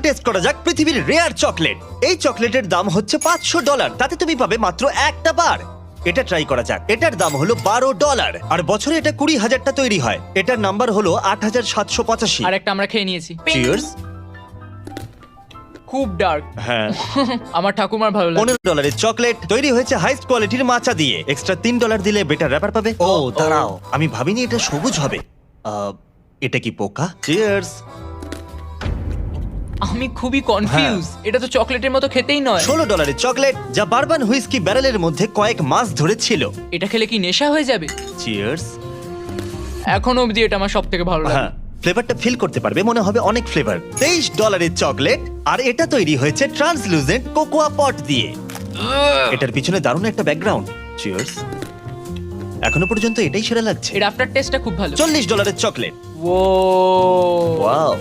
Test করা যাক পৃথিবীর রেয়ার চকলেট। এই চকলেটের দাম হচ্ছে $500, তাতে তুমি পাবে মাত্র একটা বার। এটা ট্রাই করা যাক। এটার দাম হলো $12, আর বছরে এটা 20,000টা তৈরি হয়। এটার নাম্বার হলো 8,785। আর একটা আমরা খেয়ে নিয়েছি। চিয়ার্স। খুব ডার্ক। হ্যাঁ। আমার ঠাকুমার ভালো লাগে। $15 চকলেট তৈরি হয়েছে হাইস্ট কোয়ালিটির মাচা দিয়ে। এক্সট্রা $3 দিলে বেটার র্যাপার পাবে। ও দাঁড়াও, আমি ভাবিনি এটা সবুজ হবে। এটা কি পোকা? চিয়ার্স। আমি খুবই কনফিউজ। এটা তো চকলেটের মতো খেতেই নয়। $16 চকলেট, যা বারবান হুইস্কি ব্যারেলের মধ্যে কয়েক মাস ধরে ছিল। এটা খেলে কি নেশা হয়ে যাবে? চিয়ার্স। এখন অবধি এটা আমার সব থেকে ভালো লাগে। হ্যাঁ, ফ্লেভারটা ফিল করতে পারবে, মনে হবে অনেক ফ্লেভার। $23 চকলেট, আর এটা তৈরি হয়েছে ট্রান্সলুসেন্ট কোকোয়া পট দিয়ে। এটার পিছনে দারুণ একটা ব্যাকগ্রাউন্ড। চিয়ার্স। এখনো পর্যন্ত এটাই সেরা লাগছে। এর আফটার টেস্টটা খুব ভালো। $40 চকলেট। ও ওয়াও।